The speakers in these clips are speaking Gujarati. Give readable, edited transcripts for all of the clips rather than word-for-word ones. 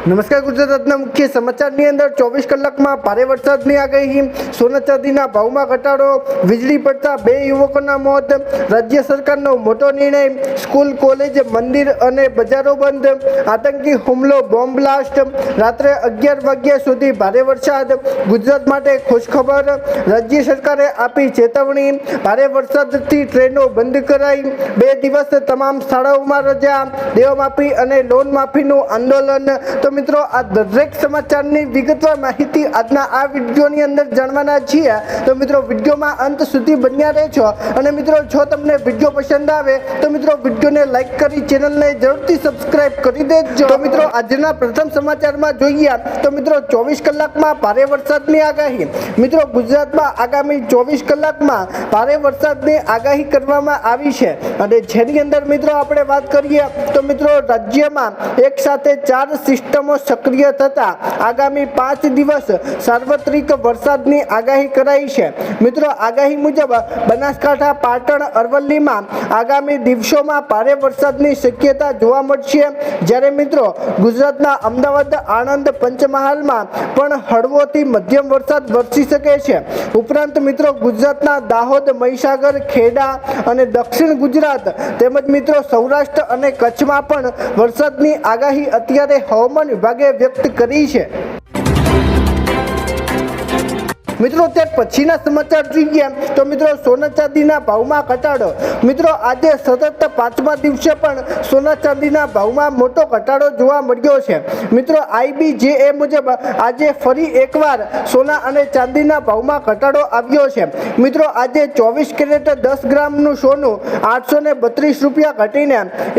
નમસ્કાર ગુજરાતના મુખ્ય સમાચારની અંદર 24 કલાકમાં ભારે વરસાદની આગાહી, સોના ચાંદીના ભાવમાં ઘટાડો, વીજળી પડતા 2 યુવકોના મોત, રાજ્ય સરકારનો મોટો નિર્ણય, સ્કૂલ કોલેજ મંદિર અને બજારો બંધ, આતંકી હુમલો બોમ્બ બ્લાસ્ટ, રાત્રે 11 વાગ્યા સુધી ભારે વરસાદ, ગુજરાત માટે ખુશખબર, રાજ્ય સરકારે આપી ચેતવણી, ભારે વરસાદથી ટ્રેનો બંધ કરાઈ, 2 દિવસ તમામ શાળાઓમાં રજા, દેવમાફી અને લોન માફીનું આંદોલન। તો મિત્રો આ દરેક સમાચારની વિગતવાર માહિતી આજના આ વિડીયોની અંદર જાણવાના છીએ। તો મિત્રો વિડીયોમાં અંત સુધી બન્યા રહેજો અને મિત્રો જો તમને વિડીયો પસંદ આવે તો મિત્રો વિડીયોને લાઈક કરી ચેનલને જરૂરથી સબસ્ક્રાઇબ કરી દેજો। તો મિત્રો આજના પ્રથમ સમાચારમાં જોઈએ તો મિત્રો 24 કલાકમાં ભારે વરસાદની આગાહી। મિત્રો ગુજરાતમાં આગામી 24 કલાકમાં ભારે વરસાદની આગાહી કરવામાં આવી છે અને જેની અંદર મિત્રો આપણે વાત કરીએ તો મિત્રો રાજ્યમાં એક સાથે 4 સિસ્ટમો સક્રિય થતા આગામી 5 દિવસ સાર્વત્રિક વરસાદની આગાહી કરાઈ છે। મિત્રો આગાહી મુજબ બનાસકાંઠા, પાટણ, અરવલ્લીમાં આગામી દિવસોમાં ભારે વરસાદની શક્યતા જોવા મળશે, જ્યારે મિત્રો ગુજરાતના અમદાવાદ, આણંદ, પંચમહાલમાં પણ હળવોથી મધ્યમ વરસાદ વરસી શકે છે। ઉપરાંત મિત્રો ગુજરાતના દાહોદ, મહીસાગર, ખેડા અને દક્ષિણ ગુજરાત તેમજ મિત્રો સૌરાષ્ટ્ર અને કચ્છમાં પણ વરસાદની આગાહી અત્યારે હવામાન વિભાગે વ્યક્ત કરી છે। મિત્રો ત્યાર પછીના સમાચાર જોઈએ તો મિત્રો સોના ચાંદીના ભાવમાં ઘટાડો। મિત્રો આજે સતત 5મા દિવસે પણ સોના ચાંદીના ભાવમાં મોટો ઘટાડો જોવા મળ્યો છે। મિત્રો IBJA મુજબ આજે ફરી એકવાર સોના અને ચાંદીના ભાવમાં ઘટાડો આવ્યો છે। મિત્રો આજે 24 કેરેટ 10 ગ્રામનું સોનું 832 રૂપિયા ઘટીને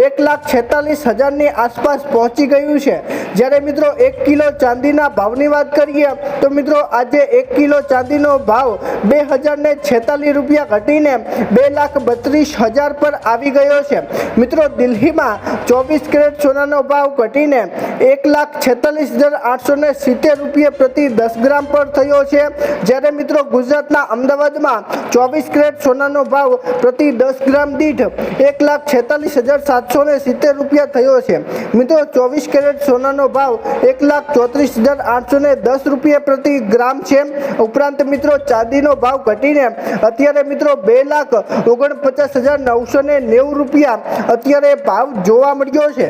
1,46,000ની આસપાસ પહોંચી ગયું છે, જ્યારે મિત્રો 1 કિલો ચાંદીના ભાવની વાત કરીએ તો મિત્રો આજે 1 કિલો ચાંદીનો ભાવ 2,046 રૂપિયા ઘટીને 2,32,000 પર આવી ગયો છે। મિત્રો દિલ્હીમાં 24 કેરેટ સોનાનો ભાવ ઘટીને 1,46,870 રૂપિયા પ્રતિ 10 ગ્રામ પર થયો છે, જ્યારે મિત્રો ગુજરાતના અમદાવાદમાં 24 કેરેટ સોનાનો ભાવ પ્રતિ 10 ગ્રામ દીઠ 1,46,770 રૂપિયા થયો છે। મિત્રો 24 કેરેટ સોનાનો ભાવ 1,34,810 રૂપિયા પ્રતિ ગ્રામ છે। ઉપરાંત મિત્રો ચાંદીનો ભાવ ઘટીને અત્યારે મિત્રો 2,49,990 રૂપિયા અત્યારે ભાવ જોવા મળ્યો છે।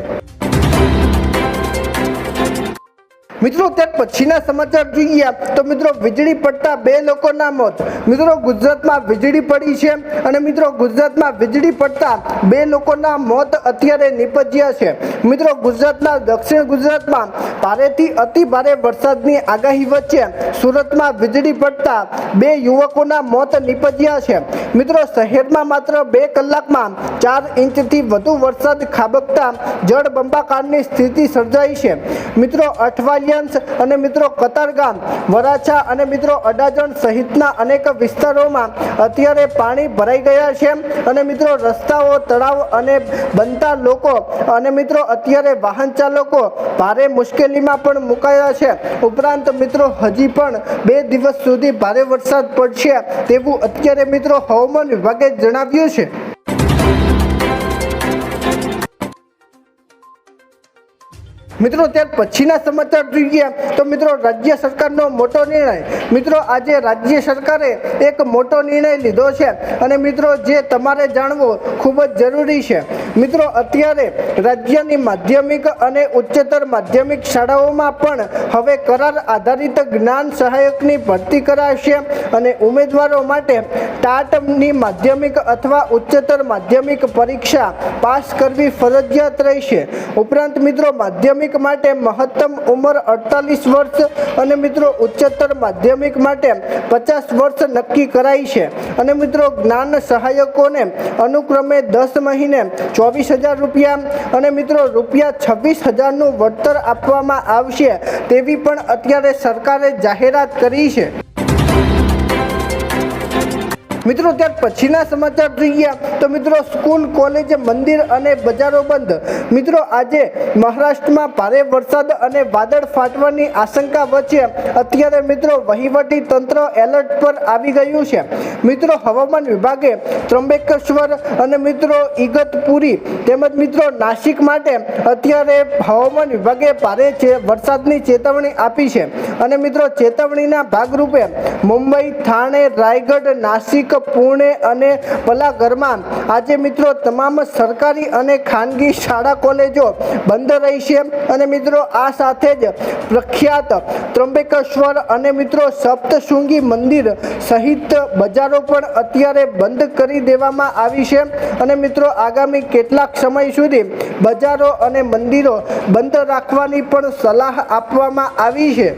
મિત્રો ત્યાર પછીના સમાચાર જોઈએ તો મિત્રો વીજળી પડતા 2 લોકોના મોત। મિત્રો ગુજરાતમાં વીજળી પડી છે અને મિત્રો ગુજરાતમાં વીજળી પડતા 2 લોકોના મોત અત્યારે નિપજ્યા છે। મિત્રો ગુજરાતના દક્ષિણ ગુજરાતમાં ભારેથી અતિ ભારે વરસાદની આગાહી વચ્ચે સુરતમાં વીજળી પડતા 2 યુવકોના મોત નિપજ્યા છે। મિત્રો શહેરમાં માત્ર 2 કલાકમાં 4 ઇંચથી વધુ વરસાદ ખાબકતા જળબંબાકારની સ્થિતિ સર્જાઈ છે। મિત્રો અઠવાડિયા અને મિત્રો કતારગામ, વરાછા અને મિત્રો અડાજણ સહિતના અનેક વિસ્તારોમાં અત્યારે પાણી ભરાઈ ગયા છે અને મિત્રો રસ્તાઓ, તળાવ અને બનતા લોકો અને મિત્રો અત્યારે વાહન ચાલકો ભારે મુશ્કેલીમાં પણ મુકાયા છે। ઉપરાંત મિત્રો હજી પણ 2 દિવસ સુધી ભારે વરસાદ પડશે તેવું અત્યારે મિત્રો હવામાન વિભાગે જણાવ્યું છે। મિત્રો ત્યાર પછીના સમાચાર જોઈએ તો મિત્રો રાજ્ય સરકારનો મોટો નિર્ણય। મિત્રો આજે રાજ્ય સરકારે એક મોટો નિર્ણય લીધો છે અને મિત્રો જે તમારે જાણવું ખૂબ જ જરૂરી છે। મિત્રો અત્યારે રાજ્યની માધ્યમિક અને ઉચ્ચતર માધ્યમિક શાળાઓમાં પણ હવે કરાર આધારિત જ્ઞાન સહાયકની ભરતી કરાશે અને ઉમેદવારો માટે ટાટની માધ્યમિક અથવા ઉચ્ચતર માધ્યમિક પરીક્ષા પાસ કરવી ફરજિયાત રહેશે। ઉપરાંત મિત્રો માધ્યમિક માટે મહત્તમ ઉંમર 48 વર્ષ અને મિત્રો ઉચ્ચતર માધ્યમિક માટે 50 વર્ષ નક્કી કરાઈ છે અને મિત્રો જ્ઞાન સહાયકોને અનુક્રમે 10 મહિને 24,000 રૂપિયા અને મિત્રો ₹26,000નું વળતર આપવામાં આવશે તેવી પણ અત્યારે સરકારે જાહેરાત કરી છે। મિત્રો ત્યાર પછીના સમાચાર જોઈએ તો મિત્રો સ્કૂલ, કોલેજ, મંદિર અને બજારો બંધ। મિત્રો આજે મહારાષ્ટ્રમાં ભારે વરસાદ અને વાદળ ફાટવાની આશંકા વચ્ચે અત્યારે મિત્રો વહીવટી તંત્ર એલર્ટ પર આવી ગયું છે। મિત્રો હવામાન વિભાગે ત્રંબકેશ્વર અને મિત્રો ઇગતપુરી તેમજ મિત્રો નાસિક માટે અત્યારે હવામાન વિભાગે ભારે વરસાદની ચેતવણી આપી છે અને મિત્રો ચેતવણીના ભાગરૂપે મુંબઈ, થાણે, રાયગઢ, નાસિક, પુણે અને પલાઘરમાં આજે મિત્રો તમામ સરકારી અને ખાનગી શાળા કોલેજો બંધ રહેશે અને મિત્રો આ સાથે જ પ્રખ્યાત ત્રંબકેશ્વર અને મિત્રો સપ્તશૃંગી મંદિર સહિત બજારો પણ અત્યારે બંધ કરી દેવામાં આવી છે અને મિત્રો આગામી કેટલાક સમય સુધી બજારો અને મંદિરો બંધ રાખવાની પણ સલાહ આપવામાં આવી છે।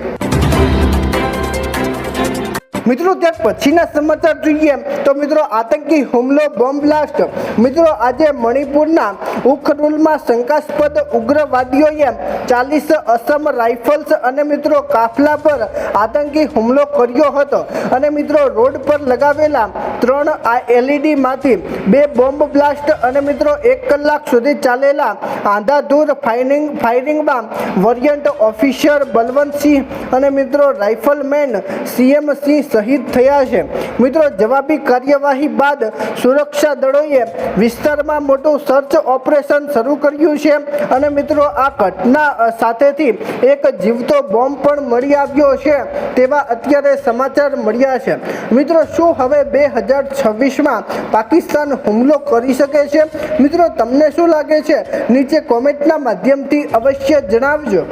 મિત્રો ત્યાર પછીના સમાચાર જોઈએ તો મિત્રો આતંકી હુમલો, બોમ્બ બ્લાસ્ટ। મિત્રો આજે મણિપુરના ઉખરુલમાં શંકાસ્પદ ઉગ્રવાદીઓએ 40 અસમ રાઇફલ્સ અને મિત્રો કાફલા પર આતંકી હુમલો કર્યો હતો અને મિત્રો રોડ પર લગાવેલા 3 LED માંથી 2 બોમ્બ બ્લાસ્ટ અને મિત્રો 1 કલાક સુધી ચાલેલા આંધાધૂર ફાયરિંગમાં વોરિયન્ટ ઓફિસર બલવંતસિંહ અને મિત્રો રાઇફલમેન CM સિંહ શહીદ થયા છે। મિત્રો જવાબી કાર્યવાહી બાદ સુરક્ષા દળોએ વિસ્તારમાં મોટું સર્ચ ઓપરેશન શરૂ કર્યું છે અને મિત્રો આ ઘટના સાથેથી એક જીવતો બોમ્બ પણ મળી આવ્યો છે તેવા અત્યારે સમાચાર મળ્યા છે। મિત્રો શું હવે 2026માં પાકિસ્તાન હુમલો કરી શકે છે? મિત્રો તમને શું લાગે છે? નીચે કોમેન્ટના માધ્યમથી અવશ્ય જણાવજો।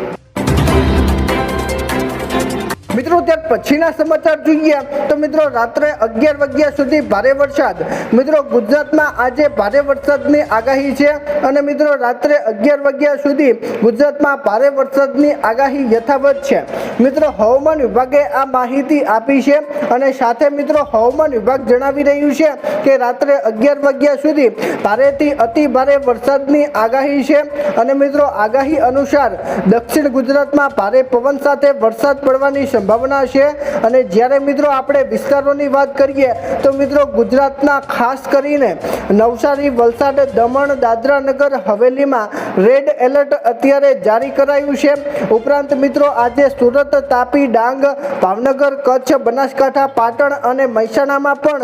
મિત્રો ત્યાર પછીના સમાચાર જોઈએ તો મિત્રો રાત્રે 11 વાગ્યા સુધી ભારે વરસાદ। મિત્રો ગુજરાતમાં આજે ભારે વરસાદની આગાહી છે અને મિત્રો રાત્રે 11 વાગ્યા સુધી ગુજરાતમાં ભારે વરસાદની આગાહી યથાવત છે। મિત્રો હવામાન વિભાગે આ માહિતી આપી છે અને સાથે મિત્રો હવામાન વિભાગ જણાવી રહ્યું છે કે રાત્રે 11 વાગ્યા સુધી ભારેથી અતિ ભારે વરસાદની આગાહી છે અને મિત્રો આગાહી અનુસાર દક્ષિણ ગુજરાતમાં ભારે પવન સાથે વરસાદ પડવાની સંભાવના છે અને જ્યારે મિત્રો આપણે વિસ્તારોની વાત કરીએ તો મિત્રો ગુજરાતના ખાસ કરીને નવસારી, વલસાડ, દમણ, દાદરા નગર હવેલીમાં રેડ એલર્ટ અત્યારે જારી કરાયું છે। ઉપરાંત મિત્રો આજે સુરત, તાપી, ડાંગ, ભાવનગર, કચ્છ, બનાસકાંઠા, પાટણ અને મહેસાણામાં પણ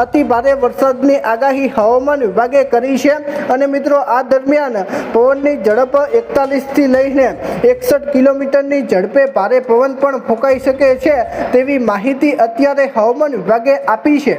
અતિ ભારે વરસાદની આગાહી હવામાન વિભાગે કરી છે અને મિત્રો આ દરમિયાન પવનની ઝડપ 41 થી લઈને 61 કિલોમીટરની ઝડપે ભારે પવન પણ ફૂંકાઈ શકે છે તેવી માહિતી અત્યારે હવામાન વિભાગે આપી છે।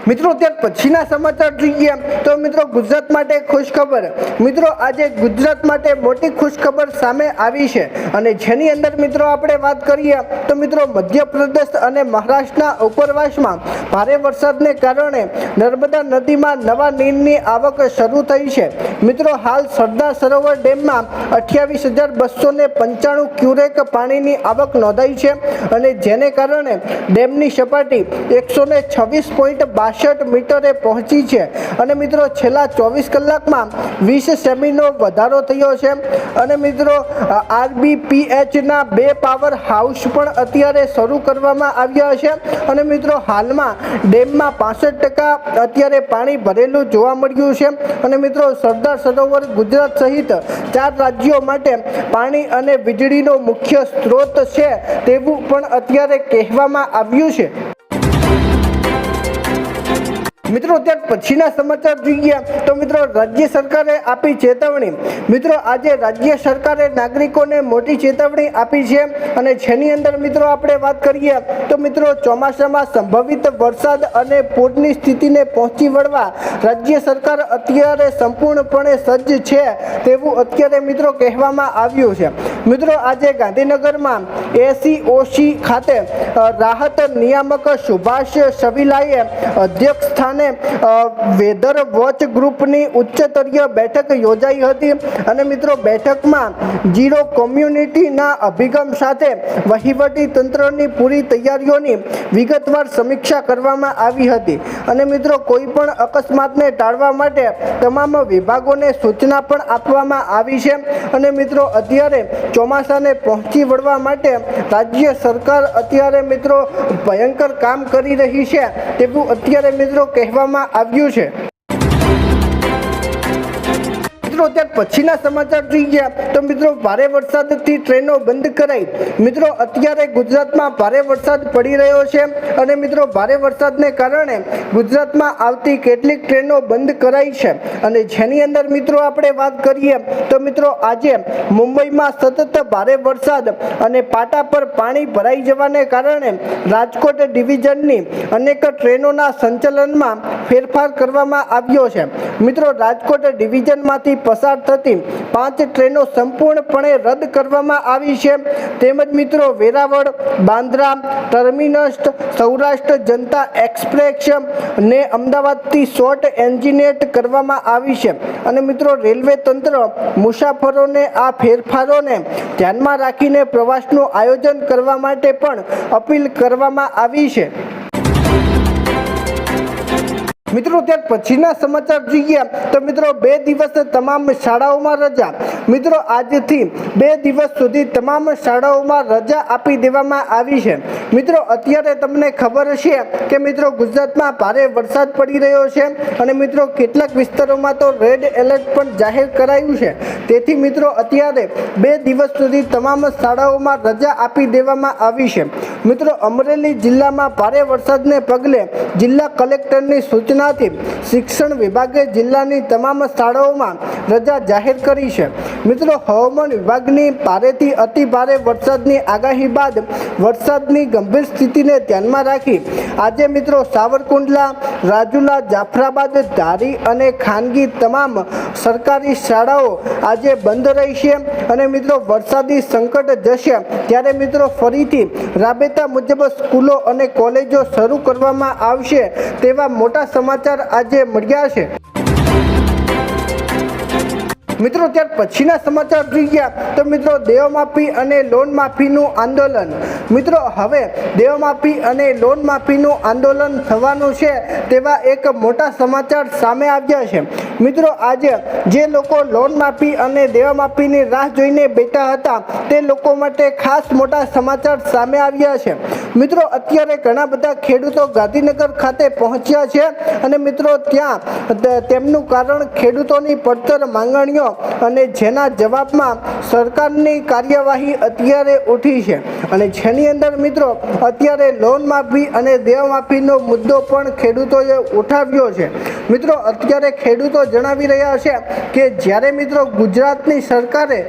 મિત્રો ત્યાર પછીના સમાચાર જોઈએ તો મિત્રો ગુજરાત માટે ખુશખબર। મિત્રો આજે ગુજરાત માટે મોટી ખુશખબર સામે આવી છે અને જેની અંદર મિત્રો આપણે વાત કરીએ તો મિત્રો મધ્યપ્રદેશ અને મહારાષ્ટ્રના ઉપરવાસમાં ભારે વરસાદને કારણે નર્મદા નદીમાં નવા નીરની આવક શરૂ થઈ છે। મિત્રો હાલ સરદાર સરોવર ડેમમાં 28,295 ક્યુસેક પાણીની આવક નોંધાઈ છે અને જેને કારણે ડેમની સપાટી 126.62 મીટરે પહોંચી છે અને મિત્રો છેલ્લા 24 કલાકમાં 20 સેમીનો વધારો થયો છે અને મિત્રો RBPH ના 2 પાવર હાઉસ પણ અત્યારે શરૂ કરવામાં આવ્યા છે અને મિત્રો હાલમાં ડેમમાં 65% અત્યારે પાણી ભરેલું જોવા મળ્યું છે અને મિત્રો સરદાર સરોવર ગુજરાત સહિત 4 રાજ્યો માટે પાણી અને વીજળીનો મુખ્ય સ્ત્રોત છે તેવું પણ અત્યારે કહેવામાં આવ્યું છે। મિત્રો ત્યાર પછીના સમાચાર જોઈએ તો મિત્રો રાજ્ય સરકારે આપી ચેતવણી। મિત્રો આજે રાજ્ય સરકારે નાગરિકોને મોટી ચેતવણી આપી છે અને જેની અંદર મિત્રો આપણે વાત કરીએ તો મિત્રો ચોમાસામાં સંભવિત વરસાદ અને પૂરની સ્થિતિને પહોંચી વળવા રાજ્ય સરકાર અત્યારે સંપૂર્ણપણે સજ્જ છે તેવું અત્યારે મિત્રો કહેવામાં આવ્યું છે। મિત્રો આજે ગાંધીનગરમાં ACOC ખાતે રાહત નિયામક સુભાષ સવિલાએ અધ્યક્ષ સ્થાને સ્થાને વેધર વોચ ગ્રુપની ઉચ્ચસ્તરીય બેઠક યોજાઈ હતી અને મિત્રો બેઠકમાં ઝીરો કોમ્યુનિટીના અભિગમ સાથે વહીવટી તંત્રની પૂરી તૈયારીઓની વિગતવાર સમીક્ષા કરવામાં આવી હતી અને મિત્રો કોઈ પણ અકસ્માતને ટાળવા માટે તમામ વિભાગોને સૂચના પણ આપવામાં આવી છે અને મિત્રો અત્યારે ચોમાસાને પહોંચી વળવા માટે રાજ્ય સરકાર અત્યારે મિત્રો ભયંકર કામ કરી રહી છે તેવું અત્યારે મિત્રો કહેવામાં આવ્યું છે। ત્યાર પછીના સમાચાર જોઈએ તો મિત્રો ભારે વરસાદથી ટ્રેનો બંધ કરાઈ। મિત્રો અત્યારે ગુજરાતમાં ભારે વરસાદ પડી રહ્યો છે અને મિત્રો ભારે વરસાદને કારણે ગુજરાતમાં આવતી કેટલીક ટ્રેનો બંધ કરાઈ છે અને જેની અંદર મિત્રો આપણે વાત કરીએ તો મિત્રો આજે મુંબઈમાં સતત ભારે વરસાદ અને પાટા પર પાણી ભરાઈ જવાને કારણે રાજકોટ ડિવિઝનની અનેક ટ્રેનોના સંચાલનમાં ફેરફાર કરવામાં આવ્યો છે। મિત્રો રાજકોટ ડિવિઝનમાંથી પસાર થતી 5 ટ્રેનો સંપૂર્ણપણે રદ કરવામાં આવી છે તેમજ મિત્રો વેરાવળ, બાંદ્રા ટર્મિનસ, સૌરાષ્ટ્ર જનતા એક્સપ્રેસ ને અમદાવાદથી શોર્ટ એન્જિનેટ કરવામાં આવી છે અને મિત્રો રેલવે તંત્ર મુસાફરોને આ ફેરફારોને ધ્યાનમાં રાખીને પ્રવાસનું આયોજન કરવા માટે પણ અપીલ કરવામાં આવી છે। મિત્રો ત્યાર પછીના સમાચાર જોઈએ તો મિત્રો 2 દિવસ તમામ શાળાઓમાં રજા। મિત્રો આજથી 2 દિવસ સુધી તમામ શાળાઓમાં રજા આપી દેવામાં આવી છે। મિત્રો અત્યારે તમને ખબર છે કે મિત્રો ગુજરાતમાં ભારે વરસાદ પડી રહ્યો છે અને મિત્રો કેટલાક વિસ્તારોમાં તો રેડ એલર્ટ પણ જાહેર કરાયું છે તેથી મિત્રો અત્યારે 2 દિવસ સુધી તમામ શાળાઓમાં રજા આપી દેવામાં આવી છે। મિત્રો અમરેલી જિલ્લામાં ભારે વરસાદને પગલે જિલ્લા કલેક્ટરની સૂચના શિક્ષણ વિભાગે જિલ્લાની તમામ શાળાઓમાં રજા જાહેર કરી છે। મિત્રો હવામાન વિભાગની ભારેથી અતિ ભારે વરસાદની આગાહી બાદ વરસાદની ગંભીર સ્થિતિને ધ્યાનમાં રાખી આજે મિત્રો સાવરકુંડલા, રાજુલા, જાફરાબાદ, ધારી અને ખાનગી તમામ સરકારી શાળાઓ આજે બંધ રહેશે અને મિત્રો વરસાદી સંકટ જશે ત્યારે મિત્રો ફરીથી રાબેતા મુજબ સ્કૂલો અને કોલેજો શરૂ કરવામાં આવશે તેવા મોટા સમાચાર આજે મળ્યા છે। મિત્રો ત્યાર પછીના સમાચાર જોઈએ તો મિત્રો દેવમાફી અને લોન માફીનું આંદોલન। મિત્રો હવે દેવમાફી અને લોન માફીનું આંદોલન થવાનું છે તેવા એક મોટા સમાચાર સામે આવ્યા છે। મિત્રો આજે જે લોકો લોન માફી અને દેવમાફીની રાહ જોઈને બેઠા હતા તે લોકો માટે ખાસ મોટા સમાચાર સામે આવ્યા છે। મિત્રો અત્યારે ઘણા બધા ખેડૂતો ગાંધીનગર ખાતે પહોંચ્યા છે અને મિત્રો ત્યાં તેમનું કારણ ખેડૂતોની પડતર માંગણીઓ અને જેના જવાબમાં સરકારની કાર્યવાહી અત્યારે ઉઠી છે અને જેની અંદર મિત્રો અત્યારે લોન માફી અને દેવમાફીનો મુદ્દો પણ ખેડૂતોએ ઉઠાવ્યો છે। મિત્રો અત્યારે ખેડૂતો જણાવી રહ્યા છે કે જ્યારે મિત્રો ગુજરાતની સરકારે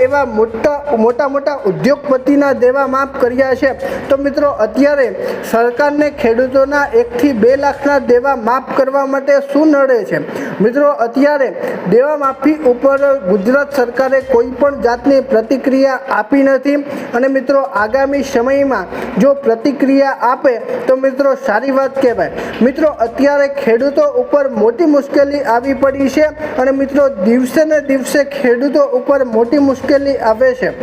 એવા મોટા ઉદ્યોગપતિના દેવા માફ કર્યા છે તો મિત્રો અત્યારે સરકારને ખેડૂતોના 1 થી 2 લાખના દેવા માફ કરવા માટે શું નડે છે। મિત્રો અત્યારે દેવા માફી ઉપર ગુજરાત સરકારે કોઈ પણ જાતની પ્રતિક્રિયા આપી નથી અને મિત્રો આગામી સમયમાં જો પ્રતિક્રિયા આપે તો મિત્રો સારી વાત કહેવાય। મિત્રો અત્યારે ખેડૂતો ઉપર મોટી મુશ્કેલી આવી પડી છે અને મિત્રો દિવસે ને દિવસે ખેડૂતો ઉપર મોટી મુશ્કેલી આવે છે।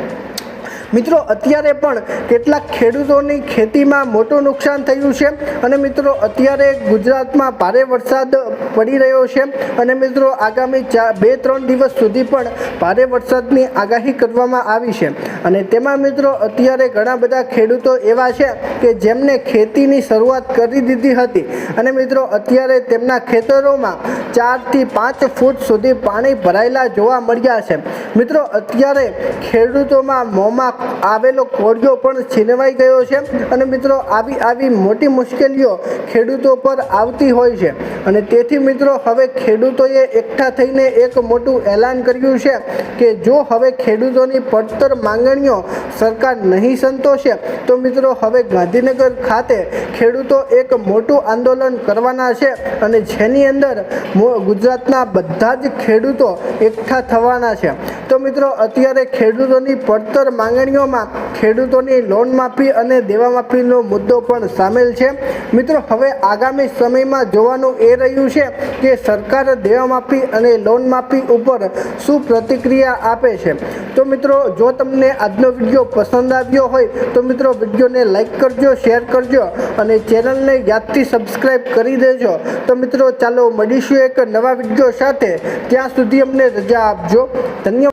મિત્રો અત્યારે પણ કેટલાક ખેડૂતોની ખેતીમાં મોટું નુકસાન થયું છે અને મિત્રો અત્યારે ગુજરાતમાં ભારે વરસાદ પડી રહ્યો છે અને મિત્રો આગામી 2-3 દિવસ સુધી પણ ભારે વરસાદની આગાહી કરવામાં આવી છે અને તેમાં મિત્રો અત્યારે ઘણા બધા ખેડૂતો એવા છે કે જેમને ખેતીની શરૂઆત કરી દીધી હતી અને મિત્રો અત્યારે તેમના ખેતરોમાં 4 થી 5 ફૂટ સુધી પાણી ભરાયેલા જોવા મળ્યા છે। મિત્રો અત્યારે ખેડૂતોમાં મોંમાં આવેલો કોળિયો પણ છીનવાઈ ગયો છે અને મિત્રો આવી મોટી મુશ્કેલીઓ ખેડૂતો પર આવતી હોય છે અને તેથી મિત્રો હવે ખેડૂતોએ એકઠા થઈને એક મોટું એલાન કર્યું છે કે જો હવે ખેડૂતોની પડતર માંગણીઓ સરકાર નહીં સંતોષે તો મિત્રો હવે ગાંધીનગર ખાતે ખેડૂતો એક મોટું આંદોલન કરવાના છે અને જેની અંદર ગુજરાતના બધા જ ખેડૂતો એકઠા થવાના છે। તો મિત્રો અત્યારે ખેડૂતોની પડતર માંગણીઓમાં ખેડૂતોની લોન માફી અને દેવા માફીનો મુદ્દો પણ સામેલ છે। મિત્રો, હવે આગામી સમયમાં જોવાનું એ રહ્યું છે કે સરકાર દેવા માફી અને લોન માફી ઉપર શું પ્રતિક્રિયા આપે છે। તો મિત્રો, જો તમને આજનો વિડીયો પસંદ આવ્યો હોય તો મિત્રો વિડીયોને લાઈક કરજો, શેર કરજો અને ચેનલને યાદથી સબસ્ક્રાઈબ કરી દેજો। તો મિત્રો, ચાલો મળીશું એક નવા વિડીયો સાથે। ત્યાં સુધી અમને રજા આપજો। ધન્યવાદ।